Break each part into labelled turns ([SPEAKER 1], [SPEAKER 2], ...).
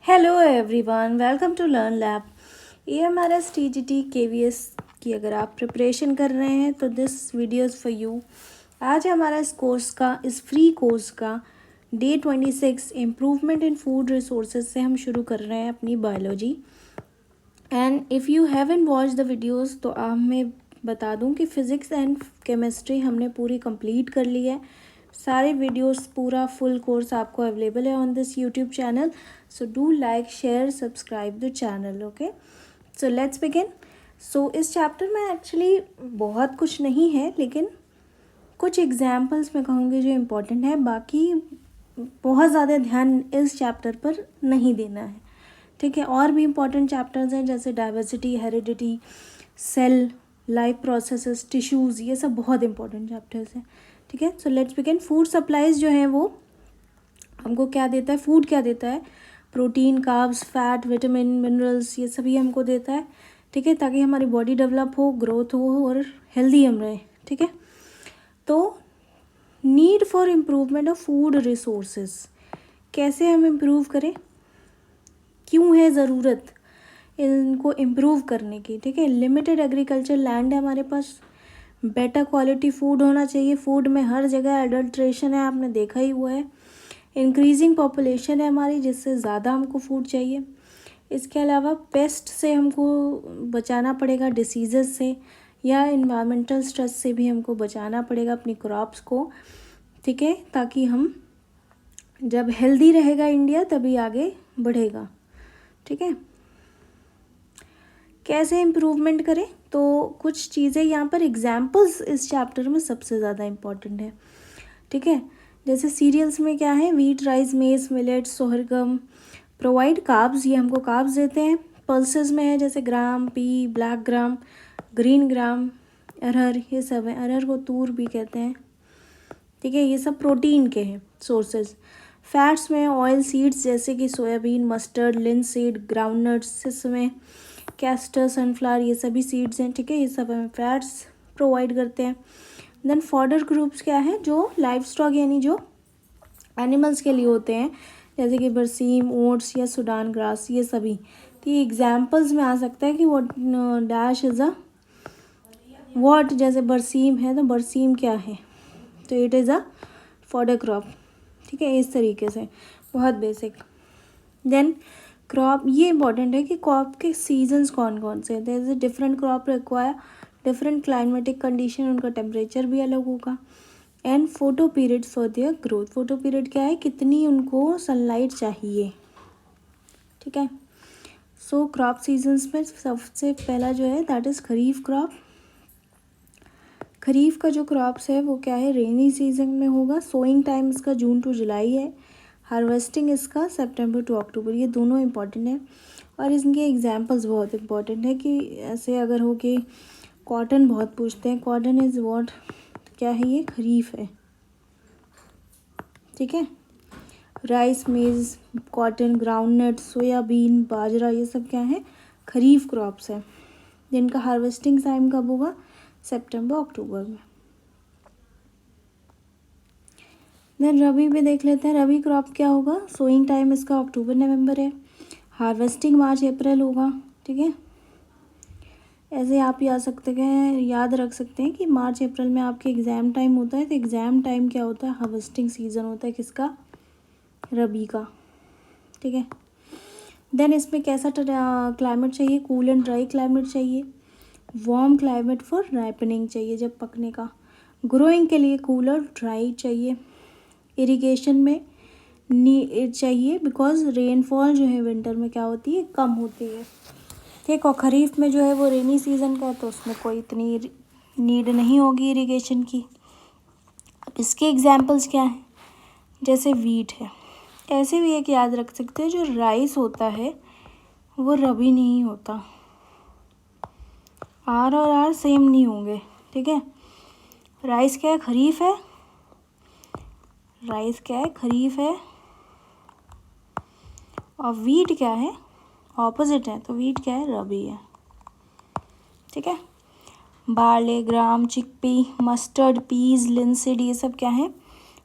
[SPEAKER 1] Hello everyone, welcome to learn lab. AMRS TGT KVS की अगर आप प्रिपरेशन कर रहे हैं तो this video is for you. आज हमारा इस फ्री कोर्स का day 26 improvement in food resources से हम शुरू कर रहे हैं अपनी biology. And if you haven't watch the videos तो आप मैं बता दूं कि फ़िज़िक्स एंड केमिस्ट्री हमने पूरी कंप्लीट कर ली है। सारे वीडियोस पूरा फुल कोर्स आपको अवेलेबल है on this YouTube channel. So do like share subscribe the channel. Okay, so let's begin. So इस चैप्टर में एक्चुअली बहुत कुछ नहीं है, लेकिन कुछ एग्जाम्पल्स मैं कहूँगी जो इम्पोर्टेंट है। बाकी बहुत ज़्यादा ध्यान इस चैप्टर पर नहीं देना है, ठीक है। और भी इम्पोर्टेंट चैप्टर्स हैं जैसे diversity, heredity, cell life processes, tissues, ये सब बहुत इंपॉर्टेंट चैप्टर्स हैं, ठीक है। So let's begin. Food supplies जो है वो हमको क्या देता है, फूड क्या देता है, protein, carbs, fat, vitamin, minerals, ये सभी हमको देता है, ठीक है, ताकि हमारी बॉडी डेवलप हो, ग्रोथ हो और हेल्दी हम रहें, ठीक है। तो need for improvement of food resources, कैसे हम इम्प्रूव करें, क्यों है ज़रूरत इनको इम्प्रूव करने की, ठीक है। लिमिटेड एग्रीकल्चर लैंड है हमारे पास, बेटर क्वालिटी फूड होना चाहिए। फूड में हर जगह एडल्ट्रेशन है, आपने देखा ही हुआ है। इंक्रीजिंग पॉपुलेशन है हमारी, जिससे ज़्यादा हमको फूड चाहिए। इसके अलावा पेस्ट से हमको बचाना पड़ेगा, डिसीज़ से या इन्वायरमेंटल स्ट्रेस से भी हमको बचाना पड़ेगा अपनी क्रॉप्स को, ठीक है, ताकि हम जब हेल्दी रहेगा इंडिया तभी आगे बढ़ेगा, ठीक है। कैसे इम्प्रूवमेंट करें, तो कुछ चीज़ें यहाँ पर एग्जाम्पल्स इस चैप्टर में सबसे ज़्यादा इम्पॉर्टेंट है, ठीक है। जैसे सीरियल्स में क्या है, wheat, rice, maize, millet, sorghum provide carbs, ये हमको कार्ब्स देते हैं। पल्सेस में है जैसे gram, pea, black gram, green gram, अरहर, ये सब है। अरहर को तूर भी कहते हैं, ठीक है। ये सब प्रोटीन के हैं सोर्सेज। फैट्स में ऑयल सीड्स जैसे कि soybean, mustard, linseed, groundnuts, sesame, castor, sunflower, ये सभी सीड्स हैं, ठीक है। ये सब हमें फैट्स प्रोवाइड करते हैं। देन फॉडर ग्रुप्स क्या है, जो लाइफ स्टॉक यानी जो एनिमल्स के लिए होते हैं, जैसे कि बरसीम, ओट्स या सुडान ग्रास, ये सभी। तो ये एग्जाम्पल्स में आ सकता है कि वो डैश इज़ अ वॉट, जैसे बरसीम है तो बरसीम क्या है, तो it is a fodder crop, ठीक है। इस तरीके से बहुत बेसिक। देन क्रॉप, ये इंपॉर्टेंट है कि क्रॉप के सीजन्स कौन कौन से हैं। जैसे different crop require different climatic condition, उनका टेम्परेचर भी अलग होगा। And photo period for their growth, photo period क्या है, कितनी उनको सनलाइट चाहिए, ठीक है। सो क्रॉप सीजन्स में सबसे पहला जो है दैट इज़ खरीफ क्रॉप। खरीफ का जो क्रॉप्स है वो क्या है, रेनी सीजन में होगा। सोइंग टाइम इसका जून टू जुलाई है, हार्वेस्टिंग इसका सितंबर टू अक्टूबर। ये दोनों इम्पॉर्टेंट है और इनके एग्जांपल्स बहुत इम्पॉर्टेंट है। कि ऐसे अगर हो कि कॉटन बहुत पूछते हैं, कॉटन इज़ व्हाट, क्या है ये, खरीफ है, ठीक है। राइस, मेज, कॉटन, ग्राउंडनट, सोयाबीन, बाजरा, ये सब क्या है, खरीफ क्रॉप्स है, जिनका हार्वेस्टिंग टाइम कब होगा, सितंबर अक्टूबर में। देन रबी भी देख लेते हैं। रबी क्रॉप क्या होगा, सोइंग टाइम इसका अक्टूबर नवंबर है, हार्वेस्टिंग मार्च अप्रैल होगा, ठीक है। ऐसे आप याद रख सकते हैं कि मार्च अप्रैल में आपके एग्ज़ाम टाइम होता है, तो एग्ज़ाम टाइम क्या होता है, हार्वेस्टिंग सीज़न होता है किसका, रबी का, ठीक है। देन इसमें कैसा क्लाइमेट चाहिए, कूल एंड ड्राई क्लाइमेट चाहिए। वार्म क्लाइमेट फॉर राइपनिंग चाहिए, जब पकने का। ग्रोइंग के लिए कूलर ड्राई चाहिए। इरिगेशन में नी चाहिए, बिकॉज रेनफॉल जो है विंटर में क्या होती है, कम होती है, ठीक। और ख़रीफ में जो है वो रेनी सीज़न का है, तो उसमें कोई इतनी नीड नहीं होगी इरिगेशन की। अब इसके एग्जांपल्स क्या हैं, जैसे वीट है। ऐसे भी एक याद रख सकते हैं, जो राइस होता है वो रबी नहीं होता, आर और आर सेम नहीं होंगे, ठीक है। राइस क्या है, खरीफ है, राइस क्या है, खरीफ है, और वीट क्या है, ऑपोजिट है, तो वीट क्या है, रबी है, ठीक है। बार्ले, ग्राम, चिकपी, मस्टर्ड, पीज, लिनसीड, ये सब क्या है,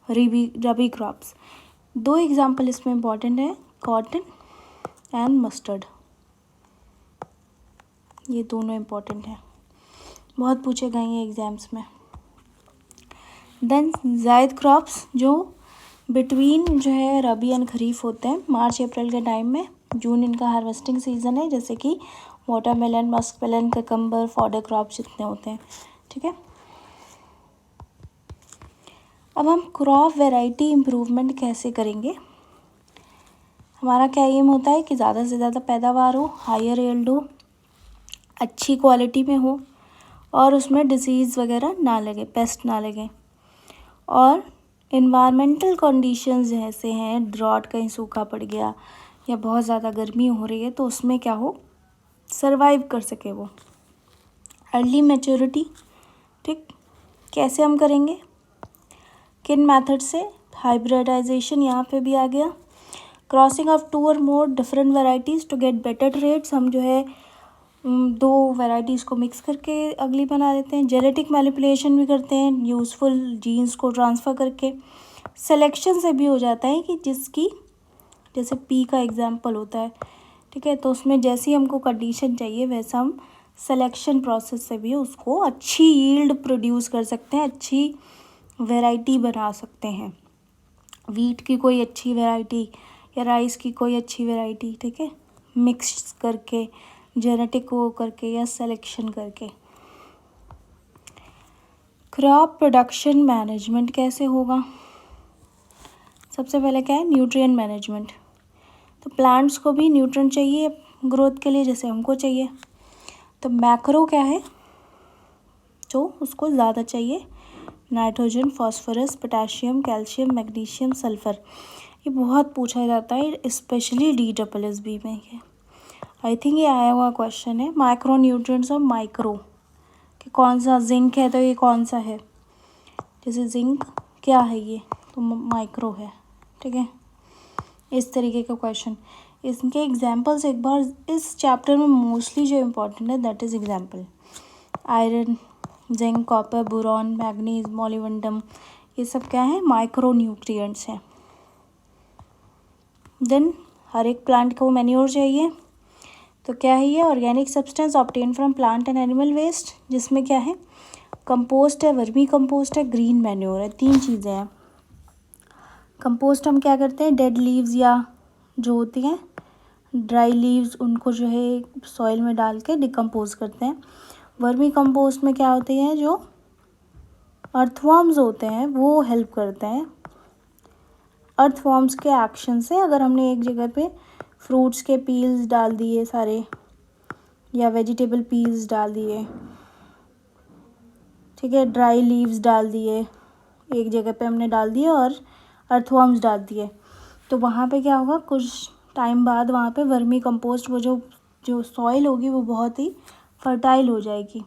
[SPEAKER 1] रबी क्रॉप्स। दो एग्जाम्पल इसमें इम्पॉर्टेंट है, कॉटन एंड मस्टर्ड, ये दोनों इम्पॉर्टेंट हैं, बहुत पूछे गए हैं एग्ज़ाम्स में। देन जायद क्रॉप्स जो बिटवीन जो है रबी एंड खरीफ होते हैं, मार्च अप्रैल के टाइम में, जून इनका हार्वेस्टिंग सीज़न है, जैसे कि watermelon, muskmelon, cucumber, fodder crops जितने होते हैं, ठीक है। अब हम क्रॉप वैरायटी इम्प्रूवमेंट कैसे करेंगे। हमारा क्या एम होता है कि ज़्यादा से ज़्यादा पैदावार हो, हायर यील्ड हो, अच्छी क्वालिटी में हो और उसमें डिसीज़ वगैरह ना लगे, पेस्ट ना लगे। और इन्वायरमेंटल कंडीशंस जैसे हैं, ड्रॉट, कहीं सूखा पड़ गया या बहुत ज़्यादा गर्मी हो रही है, तो उसमें क्या हो, सरवाइव कर सके वो। अर्ली मैच्योरिटी, ठीक, कैसे हम करेंगे, किन मेथड से, हाइब्रिडाइजेशन यहाँ पे भी आ गया, क्रॉसिंग ऑफ 2 और more different varieties to get better traits, हम जो है 2 वेराइटीज़ को मिक्स करके अगली बना देते हैं, जेनेटिक मैनिपुलेशन भी करते हैं, यूज़फुल जीन्स को ट्रांसफ़र करके, सिलेक्शन से भी हो जाता है कि जिसकी, जैसे पी का एग्जांपल होता है, ठीक है, तो उसमें जैसी हमको कंडीशन चाहिए वैसा हम सिलेक्शन प्रोसेस से भी उसको अच्छी यील्ड प्रोड्यूस कर सकते हैं, अच्छी वैरायटी बना सकते हैं, वीट की कोई अच्छी वैरायटी या राइस की कोई अच्छी वैरायटी, ठीक है, मिक्स करके, जेनेटिक वो करके या सिलेक्शन करके। क्रॉप प्रोडक्शन मैनेजमेंट कैसे होगा, सबसे पहले क्या है, न्यूट्रिएंट मैनेजमेंट। तो प्लांट्स को भी न्यूट्रिएंट चाहिए ग्रोथ के लिए, जैसे हमको चाहिए। तो मैक्रो क्या है, जो उसको ज़्यादा चाहिए, nitrogen, phosphorus, potassium, calcium, magnesium, sulphur, ये बहुत पूछा जाता है, स्पेशली DSSB में। ये आई थिंक ये आया हुआ क्वेश्चन है। माइक्रो न्यूट्रिएंट्स और माइक्रो कि कौन सा, जिंक है तो ये कौन सा है, जैसे जिंक क्या है ये, तो माइक्रो है, ठीक है, इस तरीके का क्वेश्चन। इसके एग्जांपल्स एक बार इस चैप्टर में मोस्टली जो इम्पोर्टेंट है that is example, iron, zinc, copper, boron, manganese, molybdenum, ये सब क्या है, माइक्रो न्यूट्रिएंट्स हैं। देन हर एक प्लांट को मैन्योर चाहिए, तो क्या है ये, organic substance obtain from plant and animal waste, जिसमें क्या है, कंपोस्ट है, वर्मी कंपोस्ट है, ग्रीन मैन्योर है, 3 चीज़ें हैं। कंपोस्ट हम क्या करते हैं, डेड लीव्स या जो होती हैं ड्राई लीव्स, उनको जो है सॉइल में डाल के डिकम्पोज करते हैं। वर्मी कंपोस्ट में क्या होती है, जो अर्थवर्म्स होते हैं वो हेल्प करते हैं। अर्थवर्म्स के एक्शन से अगर हमने एक जगह पे फ्रूट्स के पील्स डाल दिए सारे, या वेजिटेबल पील्स डाल दिए, ठीक है, ड्राई लीव्स डाल दिए, एक जगह पे हमने डाल दिए और अर्थवर्म्स डाल दिए, तो वहाँ पे क्या होगा, कुछ टाइम बाद वहाँ पे वर्मी कंपोस्ट, वो जो सॉइल होगी वो बहुत ही फर्टाइल हो जाएगी,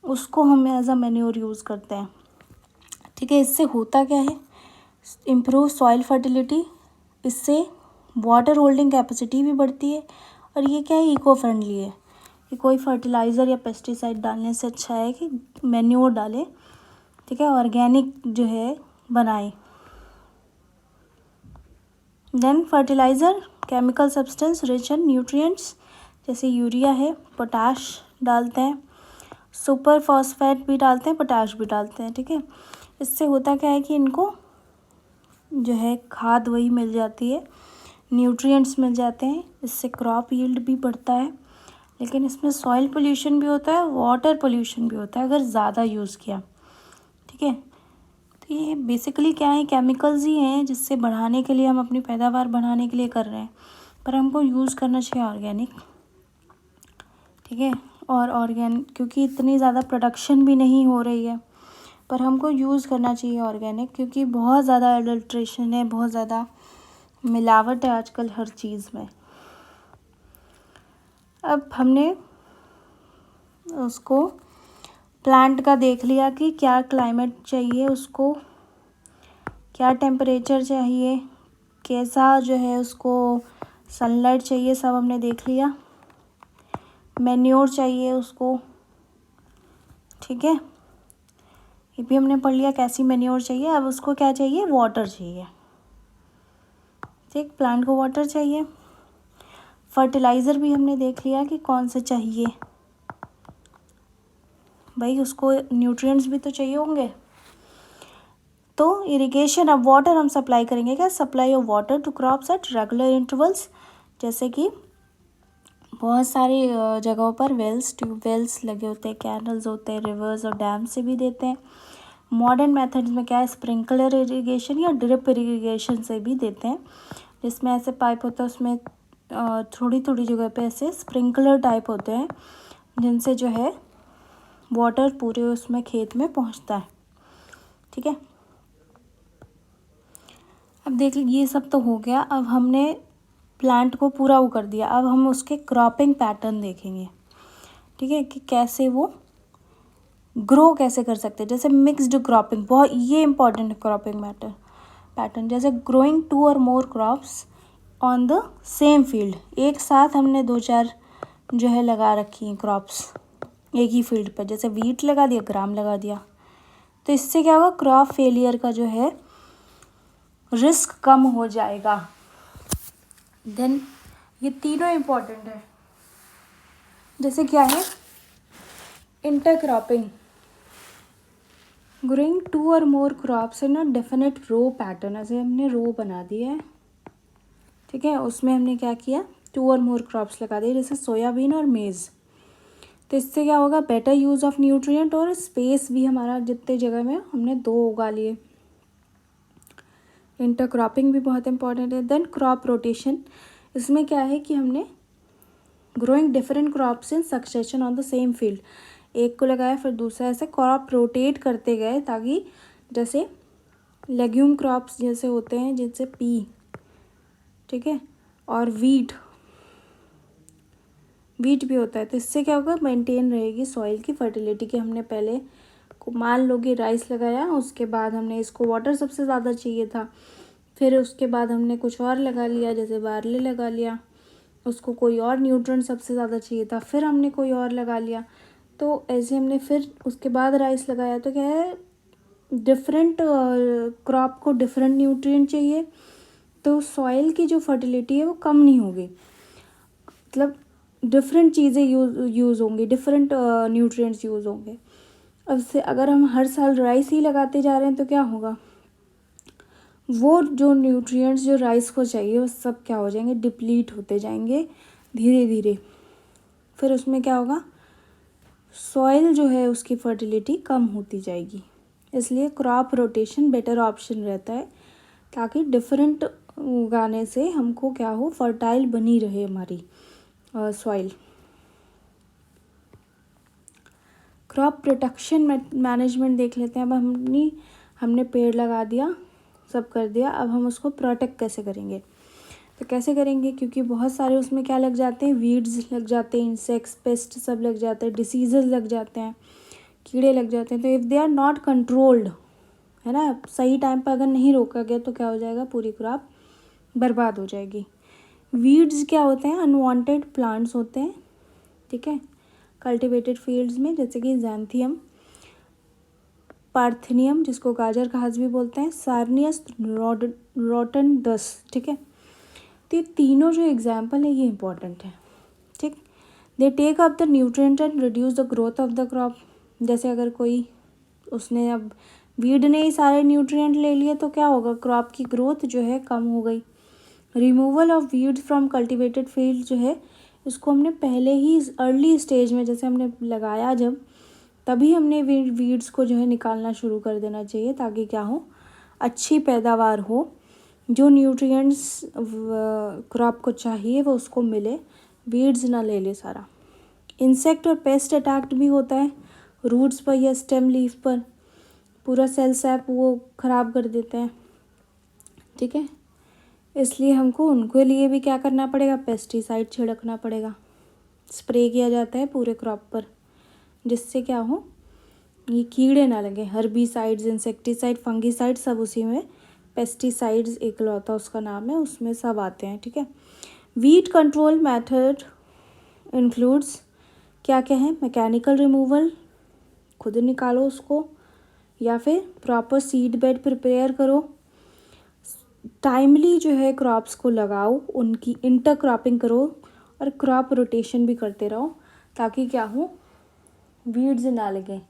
[SPEAKER 1] उसको हम एज अ मैन्योर यूज़ करते हैं, ठीक है। इससे होता क्या है, इम्प्रूव सॉइल फर्टिलिटी, इससे वाटर होल्डिंग कैपेसिटी भी बढ़ती है, और ये क्या है, इको फ्रेंडली है। ये कोई फर्टिलाइज़र या पेस्टिसाइड डालने से अच्छा है कि मैन्योर डालें, ठीक है, ऑर्गेनिक जो है बनाए। Then fertiliser, chemical substance rich in nutrients, जैसे यूरिया है, पोटाश डालते हैं, सुपर फॉस्फेट भी डालते हैं, पोटाश भी डालते हैं, ठीक है। इससे होता क्या है कि इनको जो है खाद वही मिल जाती है, न्यूट्रिएंट्स मिल जाते हैं, इससे क्रॉप यील्ड भी बढ़ता है। लेकिन इसमें सॉइल पोल्यूशन भी होता है, वाटर पोल्यूशन भी होता है अगर ज़्यादा यूज़ किया, ठीक है। तो ये बेसिकली क्या है, केमिकल्स ही हैं जिससे बढ़ाने के लिए, हम अपनी पैदावार बढ़ाने के लिए कर रहे हैं, पर हमको यूज़ करना चाहिए ऑर्गेनिक, ठीक है। और ऑर्गेनिक क्योंकि इतनी ज़्यादा प्रोडक्शन भी नहीं हो रही है, पर हमको यूज़ करना चाहिए ऑर्गेनिक, क्योंकि बहुत ज़्यादा एडल्ट्रेशन है, बहुत ज़्यादा मिलावट है आजकल हर चीज़ में। अब हमने उसको प्लांट का देख लिया कि क्या क्लाइमेट चाहिए उसको, क्या टेम्परेचर चाहिए, कैसा जो है उसको सनलाइट चाहिए, सब हमने देख लिया। मैन्योर चाहिए उसको, ठीक है, ये भी हमने पढ़ लिया कैसी मैन्योर चाहिए। अब उसको क्या चाहिए, वाटर चाहिए, ठीक, प्लांट को वाटर चाहिए। फर्टिलाइज़र भी हमने देख लिया कि कौन सा चाहिए, भाई उसको न्यूट्रिएंट्स भी तो चाहिए होंगे। तो इरिगेशन, अब वाटर हम सप्लाई करेंगे क्या, supply of water to crops at regular intervals, जैसे कि बहुत सारी जगहों पर वेल्स, ट्यूबवेल्स लगे होते हैं, कैनल्स होते हैं, रिवर्स और डैम से भी देते हैं। मॉडर्न मेथड्स में क्या है, स्प्रिंकलर इरिगेशन या ड्रिप इरिगेशन से भी देते हैं, जिसमें ऐसे पाइप होता है, उसमें थोड़ी थोड़ी जगह पे ऐसे स्प्रिंकलर टाइप होते हैं, जिनसे जो है वाटर पूरे उसमें खेत में पहुंचता है। ठीक है, अब देख लीजिए ये सब तो हो गया। अब हमने प्लांट को पूरा वो कर दिया, अब हम उसके क्रॉपिंग पैटर्न देखेंगे। ठीक है, कि कैसे वो ग्रो कैसे कर सकते हैं। जैसे मिक्स्ड क्रॉपिंग, बहुत ये इंपॉर्टेंट है क्रॉपिंग पैटर्न। जैसे ग्रोइंग 2 और more crops on the same field, एक साथ हमने 2-4 जो है लगा रखी हैं क्रॉप्स एक ही फील्ड पर, जैसे वीट लगा दिया, ग्राम लगा दिया, तो इससे क्या होगा, क्रॉप फेलियर का जो है रिस्क कम हो जाएगा। देन ये तीनों इम्पॉर्टेंट है। जैसे क्या है, इंटरक्रॉपिंग, ग्रोइंग 2 और more crops in a definite row pattern, ऐसे हमने रो बना दी है। ठीक है, उसमें हमने क्या किया, 2 और मोर क्रॉप्स लगा दिए, जैसे सोयाबीन और मेज़। तो इससे क्या होगा, बेटर यूज़ ऑफ न्यूट्रिएंट, और स्पेस भी हमारा जितने जगह में हमने 2 उगा लिए। इंटरक्रॉपिंग भी बहुत इंपॉर्टेंट है। देन क्रॉप रोटेशन, इसमें क्या है कि हमने growing different crops in succession on the same field, एक को लगाया फिर दूसरा, ऐसे क्रॉप रोटेट करते गए, ताकि जैसे लेग्यूम क्रॉप्स जैसे होते हैं, जैसे पी, ठीक है, और वीट भी होता है। तो इससे क्या होगा, मेंटेन रहेगी सॉइल की फर्टिलिटी, कि हमने पहले मान लो कि राइस लगाया, उसके बाद हमने इसको वाटर सबसे ज़्यादा चाहिए था, फिर उसके बाद हमने कुछ और लगा लिया, जैसे बार्ली लगा लिया, उसको कोई और न्यूट्रिएंट सबसे ज़्यादा चाहिए था, फिर हमने कोई और लगा लिया, तो ऐसे हमने फिर उसके बाद राइस लगाया। तो क्या है, डिफरेंट क्रॉप को डिफरेंट न्यूट्रिएंट चाहिए, तो सॉइल की जो फर्टिलिटी है वो कम नहीं होगी, मतलब डिफरेंट चीज़ें यूज़ होंगी, डिफरेंट न्यूट्रिएंट्स यूज़ होंगे। अब से अगर हम हर साल राइस ही लगाते जा रहे हैं तो क्या होगा, वो जो न्यूट्रिएंट्स जो राइस को चाहिए वो सब क्या हो जाएंगे, डिप्लीट होते जाएंगे धीरे धीरे। फिर उसमें क्या होगा, सॉइल जो है उसकी फर्टिलिटी कम होती जाएगी। इसलिए क्रॉप रोटेशन बेटर ऑप्शन रहता है, ताकि डिफरेंट उगाने से हमको क्या हो, फर्टाइल बनी रहे हमारी सॉइल। क्रॉप प्रोटेक्शन मैनेजमेंट देख लेते हैं। अब हमने पेड़ लगा दिया, सब कर दिया, अब हम उसको प्रोटेक्ट कैसे करेंगे। तो कैसे करेंगे, क्योंकि बहुत सारे उसमें क्या लग जाते हैं, वीड्स लग जाते हैं, इंसेक्ट्स, पेस्ट सब लग जाते हैं, डिसीजेज लग जाते हैं, कीड़े लग जाते हैं। तो if they are not controlled, है ना, सही टाइम पर अगर नहीं रोका गया तो क्या हो जाएगा, पूरी क्रॉप बर्बाद हो जाएगी। वीड्स क्या होते हैं, अनवांटेड प्लांट्स होते हैं, ठीक है, कल्टिवेटेड फील्ड्स में, जैसे कि जैंथियम, पार्थेनियम जिसको गाजर घास भी बोलते हैं, सार्नियस रोटनडस। ठीक है, तो ये तीनों जो एग्जाम्पल है ये इंपॉर्टेंट है। ठीक, they take up the nutrient and reduce the growth of the crop. जैसे अगर कोई उसने अब वीड ने ही सारे न्यूट्रिएंट ले लिए तो क्या होगा, क्रॉप की ग्रोथ जो है कम हो गई। Removal of weeds from cultivated field जो है, इसको हमने पहले ही अर्ली स्टेज में, जैसे हमने लगाया जब, तभी हमने वीड्स को जो है निकालना शुरू कर देना चाहिए, ताकि क्या हो, अच्छी पैदावार हो, जो न्यूट्रिएंट्स क्रॉप को चाहिए वो उसको मिले, वीड्स ना ले ले सारा। इंसेक्ट और पेस्ट अटैक भी होता है रूट्स पर या स्टेम लीफ पर, पूरा सेल सैप वो ख़राब कर देते हैं। ठीक है, इसलिए हमको उनके लिए भी क्या करना पड़ेगा, पेस्टिसाइड छिड़कना पड़ेगा, स्प्रे किया जाता है पूरे क्रॉप पर, जिससे क्या हो, ये कीड़े ना लगे। हर्बिसाइड्स, इंसेक्टिसाइड, फंगिसाइड सब उसी में, पेस्टिसाइड्स एकलौता उसका नाम है, उसमें सब आते हैं। ठीक है, वीड कंट्रोल मेथड इंक्लूड्स क्या क्या है, मैकेनिकल रिमूवल, खुद निकालो उसको, या फिर प्रॉपर सीड बेड प्रिपेयर करो, टाइमली जो है क्रॉप्स को लगाओ, उनकी इंटरक्रॉपिंग करो, और क्रॉप रोटेशन भी करते रहो ताकि क्या हो, वीड्स ना लगे।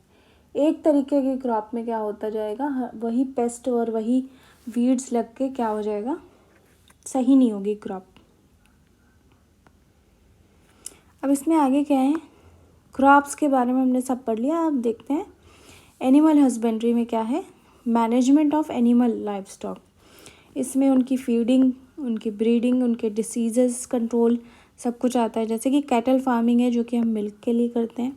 [SPEAKER 1] एक तरीके की क्रॉप में क्या होता जाएगा, वही पेस्ट और वही वीड्स लग के क्या हो जाएगा, सही नहीं होगी क्रॉप। अब इसमें आगे क्या है, क्रॉप्स के बारे में हमने सब पढ़ लिया। अब देखते हैं एनिमल हस्बेंड्री में क्या है, management of animal life stock. इसमें उनकी फीडिंग, उनकी ब्रीडिंग, उनके डिसीजेस कंट्रोल सब कुछ आता है। जैसे कि कैटल फार्मिंग है जो कि हम मिल्क के लिए करते हैं,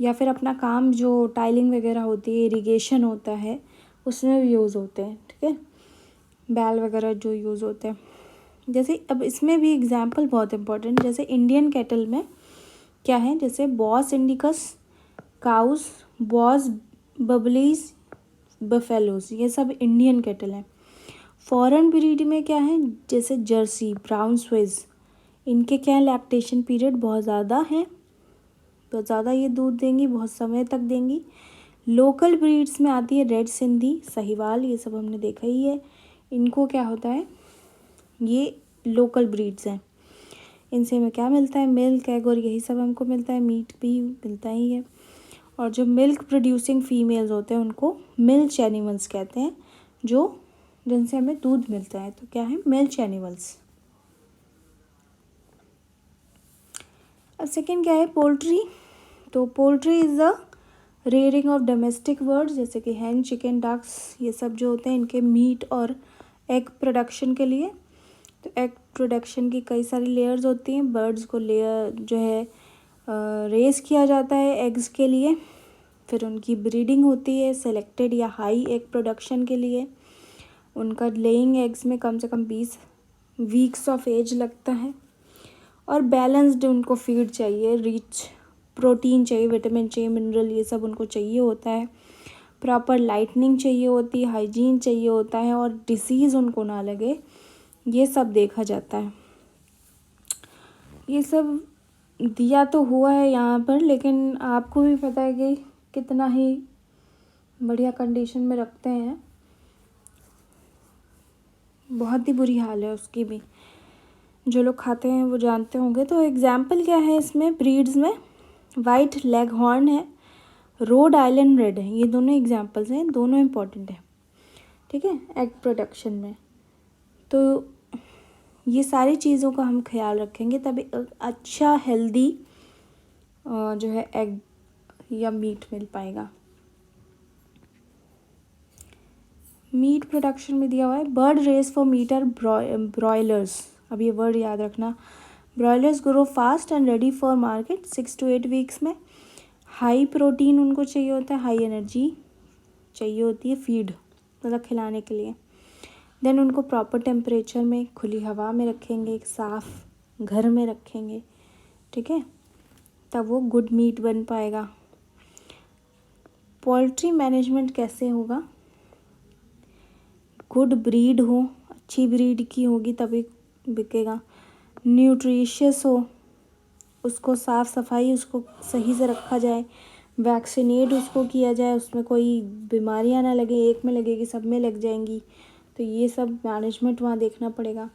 [SPEAKER 1] या फिर अपना काम जो टाइलिंग वगैरह होती है, इरिगेशन होता है, उसमें भी यूज़ होते हैं। ठीक है, बैल वगैरह जो यूज़ होते हैं। जैसे अब इसमें भी एग्जांपल बहुत इंपॉर्टेंट, जैसे इंडियन कैटल में क्या है, जैसे bos indicus cows, bos bubalis, buffaloes, ये सब इंडियन कैटल हैं। फॉरेन ब्रीड में क्या है, जैसे जर्सी, ब्राउन स्विज, इनके क्या है, लैक्टेशन पीरियड बहुत ज़्यादा है, बहुत ज़्यादा ये दूध देंगी, बहुत समय तक देंगी। लोकल ब्रीड्स में आती है रेड सिंधी, साहिवाल, ये सब हमने देखा ही है। इनको क्या होता है, ये लोकल ब्रीड्स हैं। इनसे हमें क्या मिलता है, मिल्क, एग और यही सब हमको मिलता है, मीट भी मिलता ही है। और जो मिल्क प्रोड्यूसिंग फीमेल्स होते हैं उनको मिल्च एनिमल्स कहते हैं, जो जिनसे हमें दूध मिलता है। तो क्या है, मिल्च एनिमल्स। अब सेकेंड क्या है, पोल्ट्री। तो poultry is the rearing of domestic birds, जैसे कि हैन, चिकन, डक्स, ये सब जो होते हैं इनके मीट और एग प्रोडक्शन के लिए। तो एग प्रोडक्शन की कई सारी लेयर्स होती हैं। बर्ड्स को लेयर जो है रेस किया जाता है एग्स के लिए, फिर उनकी ब्रीडिंग होती है सेलेक्टेड या हाई एग प्रोडक्शन के लिए। उनका लेइंग एग्स में कम से कम 20 वीक्स ऑफ एज लगता है। और बैलेंस्ड उनको फीड चाहिए, रिच प्रोटीन चाहिए, विटामिन चाहिए, मिनरल, ये सब उनको चाहिए होता है। प्रॉपर लाइटनिंग चाहिए होती है, हाइजीन चाहिए होता है, और डिसीज़ उनको ना लगे, ये सब देखा जाता है। ये सब दिया तो हुआ है यहाँ पर, लेकिन आपको भी पता है कि कितना ही बढ़िया कंडीशन में रखते हैं, बहुत ही बुरी हाल है उसकी भी, जो लोग खाते हैं वो जानते होंगे। तो एग्जाम्पल क्या है इसमें, ब्रीड्स में वाइट लेग हॉर्न है, रोड आइलैंड रेड है, ये दोनों एग्जाम्पल्स हैं, दोनों इम्पॉर्टेंट है। ठीक है, एग प्रोडक्शन में। तो ये सारी चीज़ों का हम ख्याल रखेंगे तभी अच्छा हेल्दी जो है एग या मीट मिल पाएगा। मीट प्रोडक्शन में दिया हुआ है, bird race for meat are broilers. अब ये वर्ड याद रखना, broilers grow fast and ready for market 6 to 8 weeks में। हाई प्रोटीन उनको चाहिए होता है, हाई एनर्जी चाहिए होती है, फीड मतलब खिलाने के लिए। देन उनको प्रॉपर टेम्परेचर में खुली हवा में रखेंगे, एक साफ़ घर में रखेंगे। ठीक है, तब वो गुड मीट बन पाएगा। पोल्ट्री मैनेजमेंट कैसे होगा, गुड ब्रीड हो, अच्छी ब्रीड की होगी तभी बिकेगा। न्यूट्रिशियस हो, उसको साफ़ सफाई उसको सही से रखा जाए, वैक्सीनेट उसको किया जाए, उसमें कोई बीमारियां ना लगे, एक में लगेगी सब में लग जाएंगी, तो ये सब मैनेजमेंट वहाँ देखना पड़ेगा।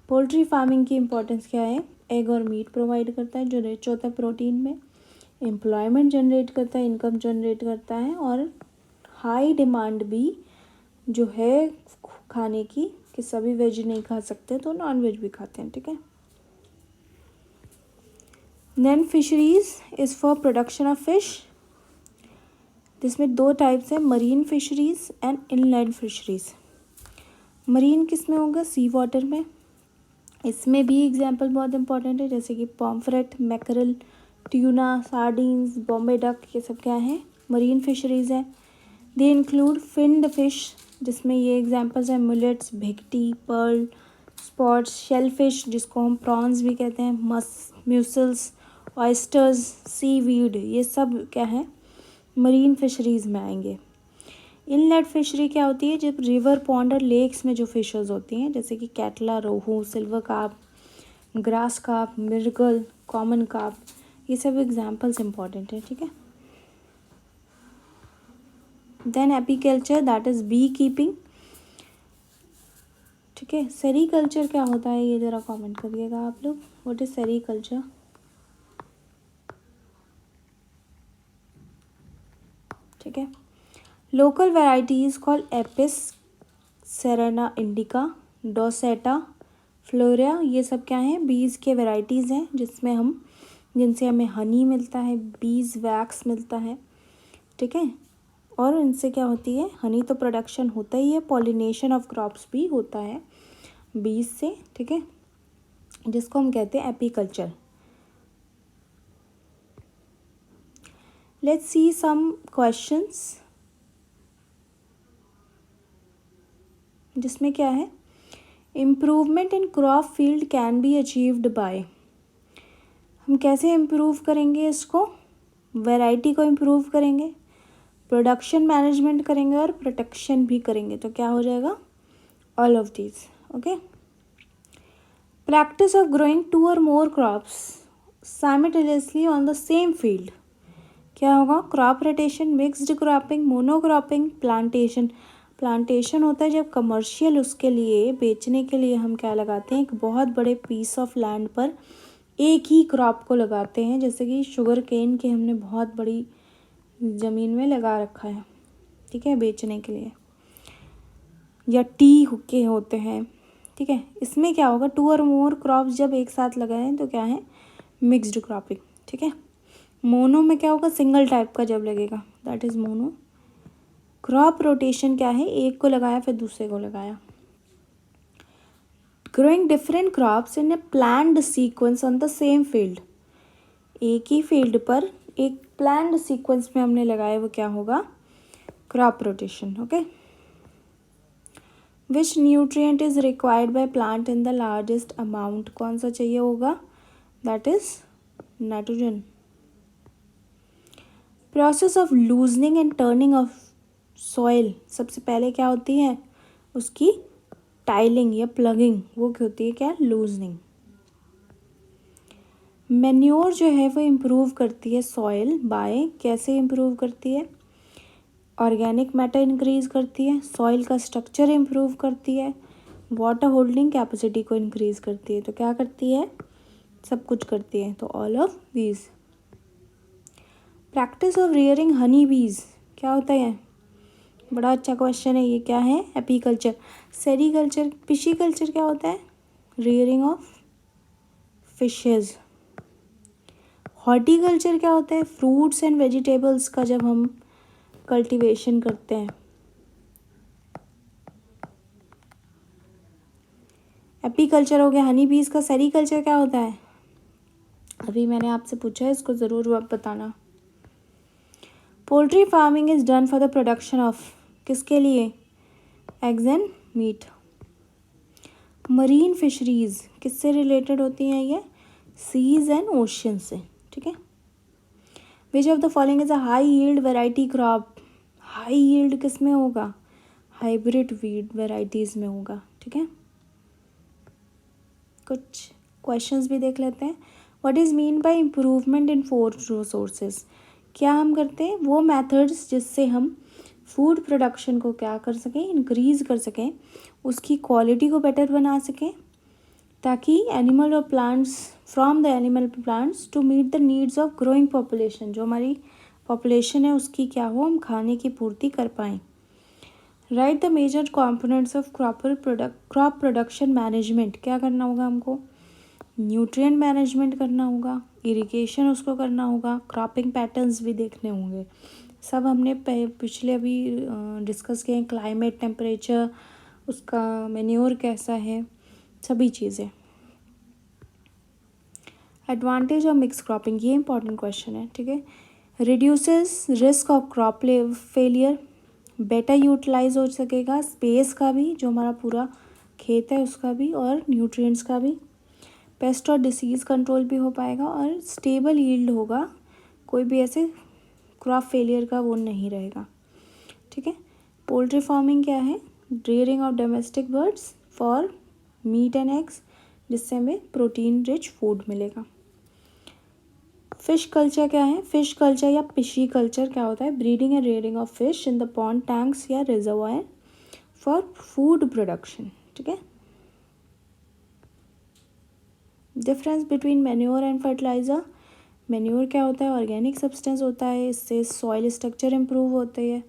[SPEAKER 1] पोल्ट्री फार्मिंग की इम्पोर्टेंस क्या है, एग और मीट प्रोवाइड करता है जो रिच होता है प्रोटीन में, एम्प्लॉयमेंट जनरेट करता है, इनकम जनरेट करता है, और हाई डिमांड भी जो है खाने की, कि सभी वेज नहीं खा सकते तो नॉन वेज भी खाते हैं। ठीक है, then fisheries is for production of fish, जिसमें दो टाइप्स हैं, marine fisheries and inland fisheries. Marine किस में होगा, सी वाटर में। इसमें भी एग्जांपल बहुत इंपॉर्टेंट है, जैसे कि pomfret, mackerel, tuna, sardines, Bombay duck, ये सब क्या है, मरीन फिशरीज हैं। दे इंक्लूड फिन्ड फिश, जिसमें ये एग्जांपल्स हैं, मुलेट्स, भिगटी, पर्ल, स्पॉट्स, शेलफिश जिसको हम प्रॉन्स भी कहते हैं, म्यूसल्स, ऑयस्टर्स, सीवीड, ये सब क्या है, मरीन फिशरीज़ में आएंगे। इनलेट फिशरी क्या होती है, जब रिवर, पॉन्ड और लेक्स में जो फिशेस होती हैं, जैसे कि catla, rohu, silver carp, grass carp, mrigal, common carp, ये सब एग्जांपल्स इंपॉर्टेंट है। ठीक है, then apiculture, that is bee keeping. ठीक ठीक है। सेरीकल्चर क्या होता है ये ज़रा कमेंट करिएगा आप लोग। What is sericulture? ठीक है। Local varieties call apis, cerana indica, dorsata, florea, ये सब क्या हैं? बीज के वेराइटीज़ हैं जिनसे हमें हनी मिलता है, बीज वैक्स मिलता है। ठीक है। और इनसे क्या होती है? हनी तो प्रोडक्शन होता ही है, पॉलिनेशन ऑफ क्रॉप्स भी होता है बीज से। ठीक है, जिसको हम कहते हैं apiculture. Let's see some questions जिसमें क्या है? Improvement in crop field can be achieved by. हम कैसे इम्प्रूव करेंगे इसको? वैरायटी को इम्प्रूव करेंगे, प्रोडक्शन मैनेजमेंट करेंगे और प्रोटेक्शन भी करेंगे। तो क्या हो जाएगा? All of these. Okay. Practice of growing 2 और more crops simultaneously on the same field. क्या होगा? Crop rotation, mixed cropping, monocropping, plantation. Plantation होता है जब कमर्शियल उसके लिए बेचने के लिए हम क्या लगाते हैं? एक बहुत बड़े पीस ऑफ लैंड पर एक ही क्रॉप को लगाते हैं, जैसे कि शुगर केन के हमने बहुत बड़ी ज़मीन में लगा रखा है, ठीक है, बेचने के लिए। या टी के होते हैं, ठीक है। इसमें क्या होगा? 2 और मोर क्रॉप्स जब एक साथ लगाएं तो क्या है? Mixed cropping. ठीक है। मोनो में क्या होगा? सिंगल टाइप का जब लगेगा, that is mono. Crop rotation क्या है? एक को लगाया फिर दूसरे को लगाया। Growing different crops in A planned sequence on the same field. एक ही फील्ड पर एक प्लान्ड सीक्वेंस में हमने लगाया, वो क्या होगा? Crop rotation. Okay. Which nutrient is required by plant in the largest amount? कौन सा चाहिए होगा? That is nitrogen. Process of loosening and turning of soil, सबसे पहले क्या होती है? उसकी टाइलिंग या प्लगिंग, वो क्या होती है? क्या? लूजनिंग। मैन्योर जो है वो इम्प्रूव करती है सॉइल बाय, कैसे इम्प्रूव करती है? ऑर्गेनिक मैटर इंक्रीज करती है, सॉइल का स्ट्रक्चर इम्प्रूव करती है, वाटर होल्डिंग कैपेसिटी को इंक्रीज करती है। तो क्या करती है? सब कुछ करती है। तो all of these. Practice of rearing Honey बीज क्या होता है? बड़ा अच्छा क्वेश्चन है ये। क्या है? एपीकल्चर। सेरीकल्चर, पिशीकल्चर क्या होता है? Rearing of fishes. हॉर्टिकल्चर क्या होता है? फ्रूट्स एंड वेजिटेबल्स का जब हम कल्टीवेशन करते हैं। एपीकल्चर हो गया हनी बीज का। सेरीकल्चर क्या होता है? अभी मैंने आपसे पूछा है, इसको ज़रूर आप बताना। Poultry farming is done for the production of, किसके लिए? Eggs and meat. Marine fisheries किससे रिलेटेड होती हैं? ये सीज एंड ओशन से। ठीक है। Which of the following is a high yield variety crop? High yield किस में होगा? हाइब्रिड वीट वेराइटीज़ में होगा। ठीक है। कुछ क्वेश्चंस भी देख लेते हैं। What is mean by improvement in food resources? क्या हम करते हैं? वो मेथड्स जिससे हम फूड प्रोडक्शन को क्या कर सकें? इंक्रीज़ कर सकें, उसकी क्वालिटी को बेटर बना सकें, ताकि एनिमल और plants, from the animal plants to meet the needs of growing population, जो हमारी पॉपुलेशन है उसकी क्या हो? हम खाने की पूर्ति कर पाएँ। Write the major components of crop production management. क्या करना होगा हमको? न्यूट्रिएंट मैनेजमेंट करना होगा, इरिगेशन उसको करना होगा, क्रॉपिंग पैटर्न्स भी देखने होंगे। सब हमने पिछले अभी डिस्कस किए हैं। क्लाइमेट, टेम्परेचर, उसका मैन्योर कैसा है, सभी चीज़ें। एडवांटेज ऑफ मिक्स क्रॉपिंग, ये इंपॉर्टेंट क्वेश्चन है। ठीक है। Reduces risk of crop failure, better utilise हो सकेगा स्पेस का भी, जो हमारा पूरा खेत है उसका भी, और न्यूट्रिएंट्स का भी। पेस्ट और डिसीज़ कंट्रोल भी हो पाएगा, और स्टेबल यील्ड होगा, कोई भी ऐसे क्रॉप फेलियर का वो नहीं रहेगा। ठीक है। पोल्ट्री फार्मिंग क्या है? Rearing of domestic birds for meet and eggs, जिससे हमें प्रोटीन रिच फूड मिलेगा। फिश कल्चर क्या है? फिश कल्चर या पिशी कल्चर क्या होता है? Breeding and rearing of fish in the pond, tanks या रिजर्वायर फॉर फूड प्रोडक्शन। ठीक है। Difference between manure and fertiliser. Manure क्या होता है? ऑर्गेनिक सब्सटेंस होता है, इससे सॉइल स्ट्रक्चर इम्प्रूव होती है,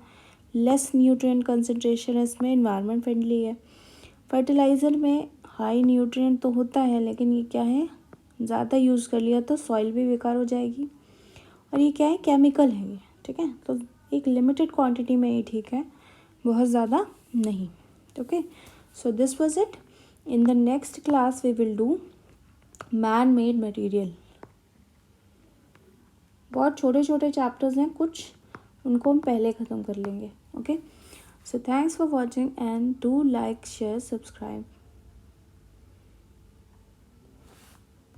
[SPEAKER 1] लेस न्यूट्रिएंट कंसनट्रेशन है इसमें, इन्वायरमेंट फ्रेंडली है। फर्टिलाइज़र में हाई न्यूट्रिएंट तो होता है, लेकिन ये क्या है, ज़्यादा यूज़ कर लिया तो सॉइल भी बेकार हो जाएगी, और ये क्या है, केमिकल है ये, ठीक है। तो एक लिमिटेड क्वांटिटी में ये ठीक है, बहुत ज़्यादा नहीं। Okay, so this was it. In the next class we will do man made material. बहुत छोटे छोटे चैप्टर्स हैं कुछ, उनको हम पहले ख़त्म कर लेंगे। Okay, so thanks for watching and do like share subscribe.